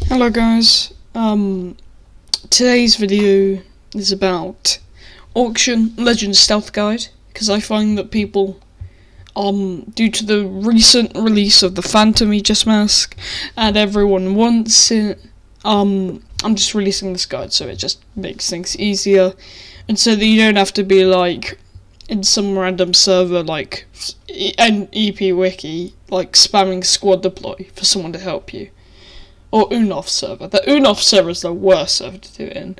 Hello guys, today's video is about Auction Legend Stealth Guide, because I find that people, due to the recent release of the Phantom Aegis mask, and everyone wants it, I'm just releasing this guide so it just makes things easier, and so that you don't have to be like, in some random server like an EP wiki, like spamming squad deploy for someone to help you. Or Unoff server. The Unoff server is the worst server to do it in.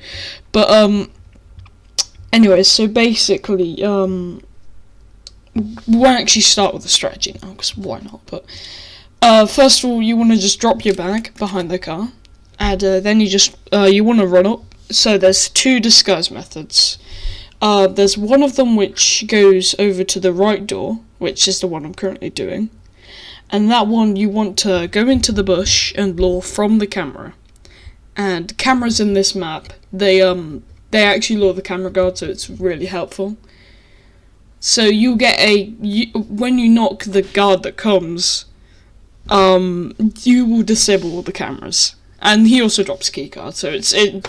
But, anyways, so basically, we won't actually start with the strategy now, because why not? But, first of all, you want to just drop your bag behind the car, and then you want to run up. So there's two disguise methods. There's one of them which goes over to the right door, which is the one I'm currently doing. And that one, you want to go into the bush and lure from the camera. And cameras in this map, they actually lure the camera guard, so it's really helpful. So you get when you knock the guard that comes, you will disable all the cameras. And he also drops a keycard, so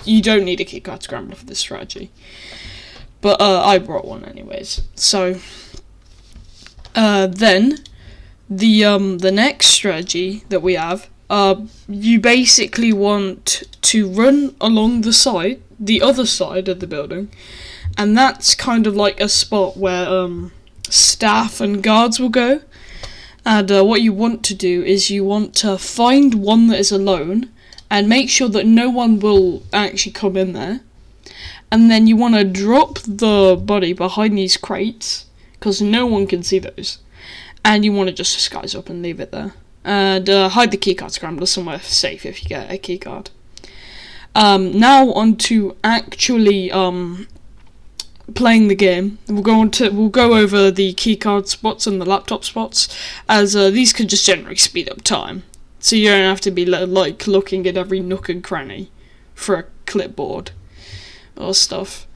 you don't need a keycard scrambler for this strategy. But I brought one anyways. So then the next strategy that we have, you basically want to run along the other side of the building, and that's kind of like a spot where staff and guards will go. And what you want to do is you want to find one that is alone and make sure that no one will actually come in there. And then you want to drop the body behind these crates, because no one can see those. And you want to just disguise up and leave it there. And hide the keycard scrambler somewhere safe if you get a keycard. Now on to actually playing the game. We'll go over the keycard spots and the laptop spots, as these can just generally speed up time. So you don't have to be like looking at every nook and cranny for a clipboard or stuff.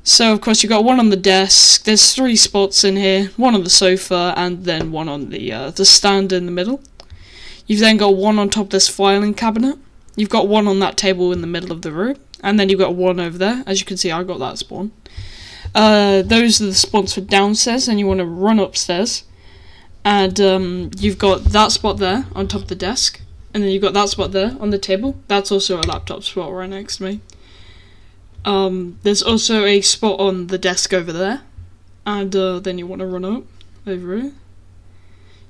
So of course you've got one on the desk, there's 3 spots in here, one on the sofa and then one on the stand in the middle. You've then got one on top of this filing cabinet, you've got one on that table in the middle of the room, and then you've got one over there. As you can see, I got that spawn. Those are the spawns for downstairs, and you want to run upstairs. And you've got that spot there on top of the desk, and then you've got that spot there on the table. That's also a laptop spot right next to me. There's also a spot on the desk over there, and then you want to run up over it.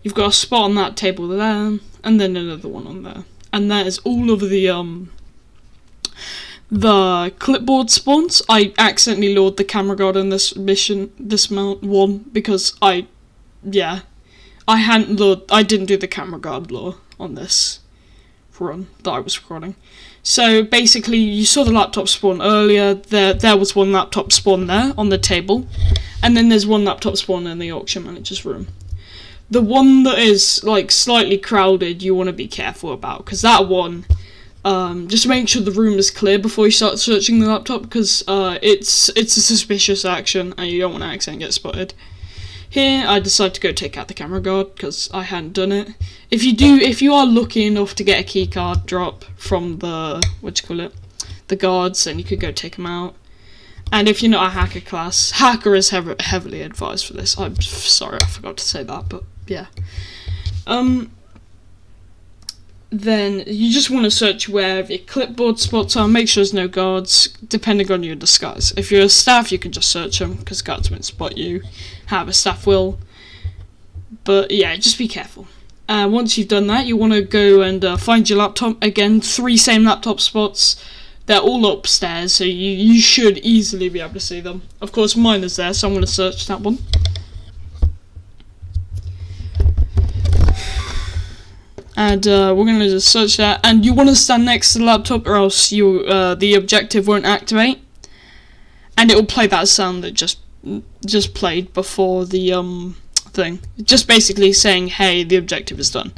You've got a spot on that table there, and then another one on there, and that is all of the clipboard spawns. I accidentally lured the camera guard in this mount one, because I didn't do the camera guard lure on this run that I was recording. So basically, you saw the laptop spawn earlier. There was one laptop spawn there on the table, and then there's one laptop spawn in the auction manager's room. The one that is like slightly crowded, you want to be careful about, because that one, just make sure the room is clear before you start searching the laptop, because it's a suspicious action and you don't want to accidentally get spotted. Here, I decided to go take out the camera guard, because I hadn't done it. If you are lucky enough to get a keycard drop from the guards, then you could go take them out. And if you're not a hacker class, hacker is heavily advised for this. I'm sorry, I forgot to say that, but yeah. Then you just want to search where your clipboard spots are, make sure there's no guards, depending on your disguise. If you're a staff, you can just search them, because guards won't spot you. However, staff will. But yeah, just be careful. Once you've done that, you want to go and find your laptop. Again, 3 same laptop spots. They're all upstairs, so you should easily be able to see them. Of course, mine is there, so I'm going to search that one. And we're going to just search that, and you want to stand next to the laptop, or else the objective won't activate, and it will play that sound that just played before the thing, just basically saying, hey, the objective is done.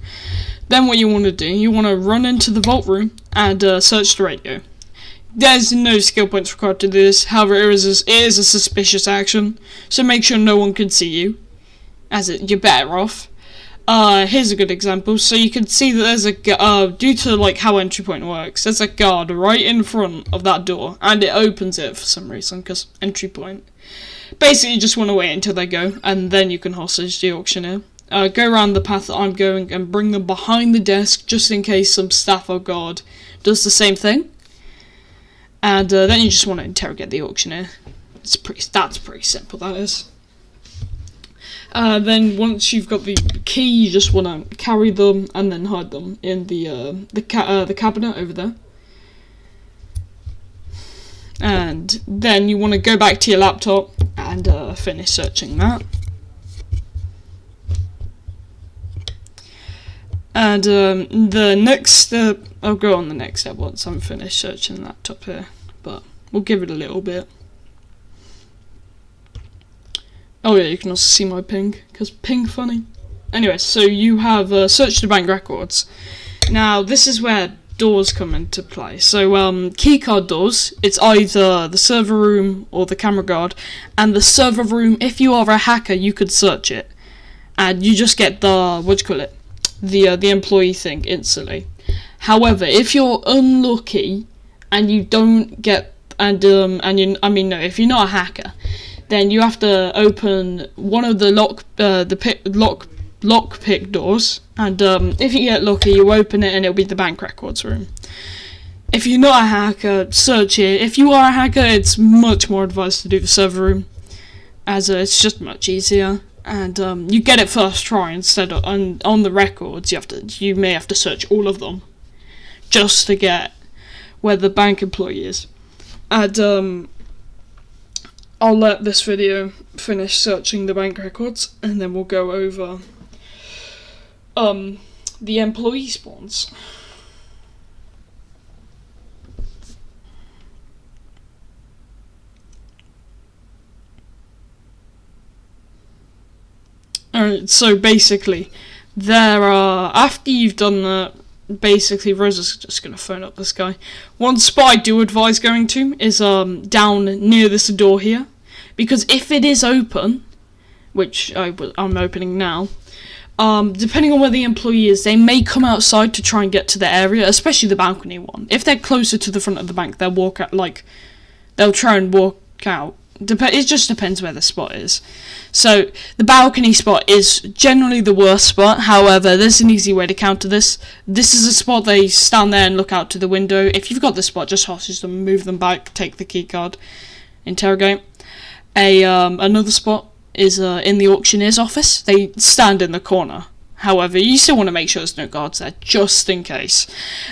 Then what you want to do, you want to run into the vault room and search the radio. There's no skill points required to do this, however it is a suspicious action, so make sure no one can see you, you're better off. Here's a good example. So you can see that there's due to like how entry point works, there's a guard right in front of that door, and it opens it for some reason, because entry point. Basically, you just want to wait until they go, and then you can hostage the auctioneer. Go around the path that I'm going and bring them behind the desk, just in case some staff or guard does the same thing. And then you just want to interrogate the auctioneer. That's pretty simple, that is. Then once you've got the key, you just want to carry them and then hide them in the cabinet over there. And then you want to go back to your laptop and finish searching that. And the next step, I'll go on the next step once I'm finished searching the laptop here, but we'll give it a little bit. Oh yeah, you can also see my ping, because ping funny. Anyway, so you have searched the bank records. Now, this is where doors come into play. So, keycard doors, it's either the server room or the camera guard. And the server room, if you are a hacker, you could search it. And you just get the employee thing instantly. However, if you're unlucky and you don't get, if you're not a hacker, then you have to open one of the lockpick doors, and if you get lucky, you open it and it'll be the bank records room. If you're not a hacker, search it. If you are a hacker, it's much more advised to do the server room, as it's just much easier, and you get it first try instead of on the records. You may have to search all of them just to get where the bank employee is, and I'll let this video finish searching the bank records, and then we'll go over the employee spawns. Alright, so basically, there are, after you've done that, basically Rosa's just going to phone up this guy. One spot I do advise going to is down near this door here, because if it is open, which I'm opening now, depending on where the employee is, they may come outside to try and get to the area, especially the balcony one. If they're closer to the front of the bank, they'll try and walk out. It just depends where the spot is. So the balcony spot is generally the worst spot. However, there's an easy way to counter this. This is a spot they stand there and look out to the window. If you've got the spot, just hostage them, move them back, take the key card, interrogate. Another spot is in the auctioneer's office. They stand in the corner. However, you still want to make sure there's no guards there, just in case.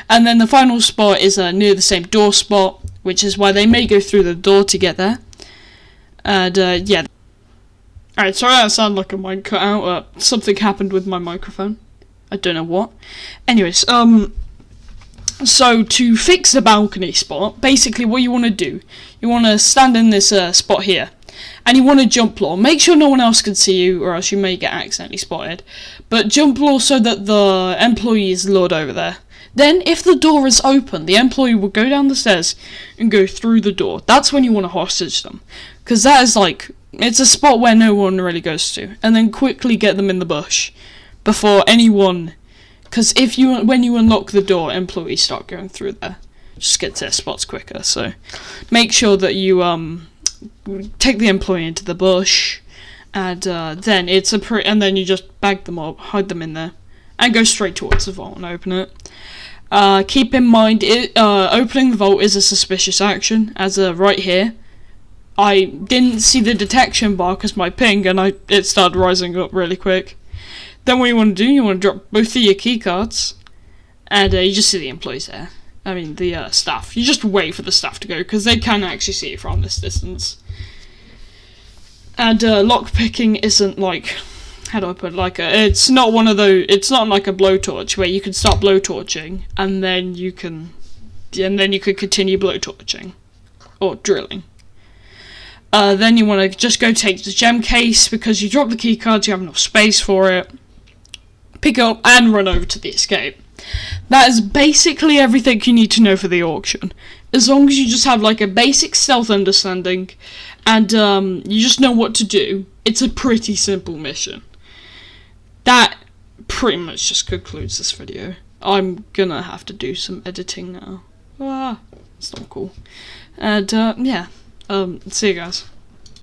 And then the final spot is near the same door spot, which is why they may go through the door to get there. And yeah. Alright, sorry that sounded like a mic cut out. Something happened with my microphone. I don't know what. Anyways, so to fix the balcony spot, basically what you want to do, you want to stand in this spot here, and you want to jump floor. Make sure no one else can see you, or else you may get accidentally spotted. But jump floor so that the employee is lured over there. Then, if the door is open, the employee will go down the stairs and go through the door. That's when you want to hostage them, because that is it's a spot where no one really goes to. And then quickly get them in the bush before anyone, because when you unlock the door, employees start going through there. Just get to their spots quicker. So make sure that you take the employee into the bush, and then and then you just bag them up, hide them in there, and go straight towards the vault and open it. Keep in mind, opening the vault is a suspicious action, as right here, I didn't see the detection bar because my ping, and it started rising up really quick. Then what you want to do, you want to drop both of your keycards, and you just see the employees there. I mean, the staff. You just wait for the staff to go, because they can actually see you from this distance. And lockpicking isn't how do I put it? It's not one of those. It's not like a blowtorch where you can start blowtorching and then you can continue blowtorching or drilling. Then you want to just go take the gem case, because you drop the key cards, you have enough space for it. Pick it up and run over to the escape. That is basically everything you need to know for the auction. As long as you just have a basic stealth understanding and you just know what to do, it's a pretty simple mission. That pretty much just concludes this video. I'm gonna have to do some editing now. It's not cool. And yeah, see you guys.